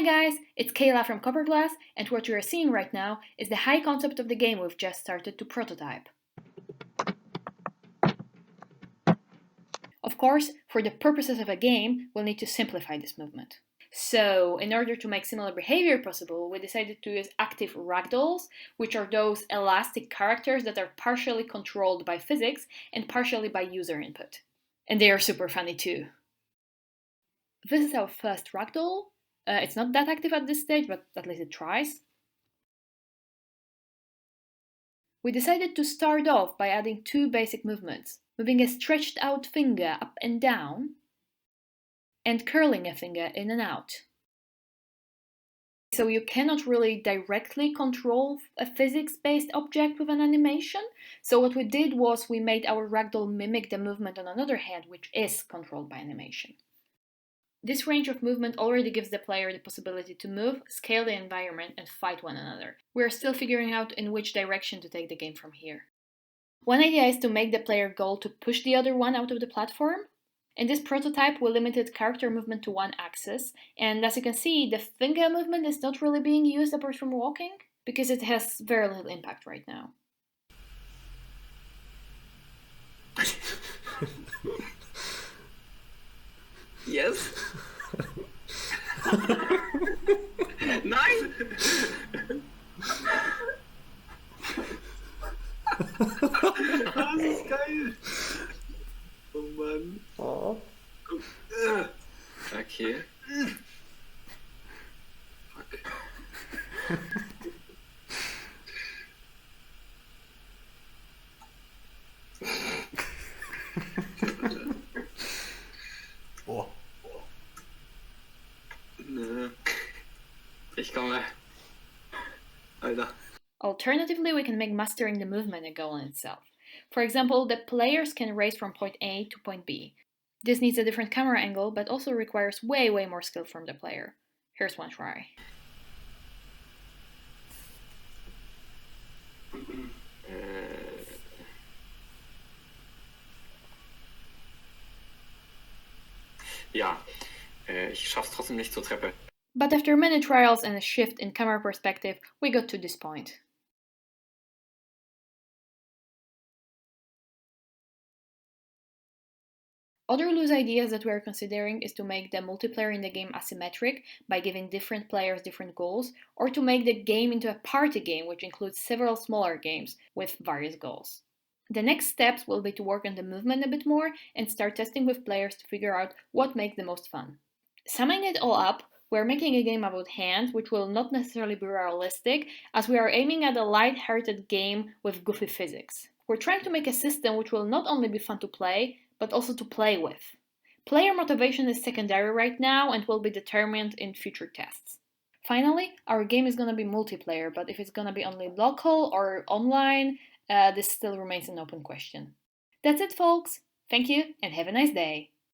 Hi guys, it's Kayla from Copperglass, and what you are seeing right now is the high concept of the game we've just started to prototype. Of course, for the purposes of a game, we'll need to simplify this movement. So, in order to make similar behavior possible, we decided to use active ragdolls, which are those elastic characters that are partially controlled by physics and partially by user input. And they are super funny too. This is our first ragdoll. It's not that active at this stage, but at least it tries. We decided to start off by adding two basic movements, moving a stretched out finger up and down, and curling a finger in and out. So you cannot really directly control a physics-based object with an animation. So what we did was we made our ragdoll mimic the movement on another hand, which is controlled by animation. This range of movement already gives the player the possibility to move, scale the environment, and fight one another. We are still figuring out in which direction to take the game from here. One idea is to make the player goal to push the other one out of the platform. In this prototype, we limited character movement to one axis, and as you can see, the finger movement is not really being used apart from walking, because it has very little impact right now. Yes. Nein! Das ist geil! Oh Mann. Oh. Okay. Fuck. Oh. Nö. Ich komme. Alter. Alternatively, we can make mastering the movement a goal in itself. For example, the players can race from point A to point B. This needs a different camera angle, but also requires way more skill from the player. Here's one try. Ja, ich schaff's trotzdem nicht zur Treppe. But after many trials and a shift in camera perspective, we got to this point. Other loose ideas that we are considering is to make the multiplayer in the game asymmetric by giving different players different goals, or to make the game into a party game which includes several smaller games with various goals. The next steps will be to work on the movement a bit more and start testing with players to figure out what makes the most fun. Summing it all up, we're making a game about hands which will not necessarily be realistic, as we are aiming at a light-hearted game with goofy physics. We're trying to make a system which will not only be fun to play, but also to play with. Player motivation is secondary right now and will be determined in future tests. Finally, our game is going to be multiplayer, but if it's going to be only local or online, this still remains an open question. That's it, folks! Thank you and have a nice day!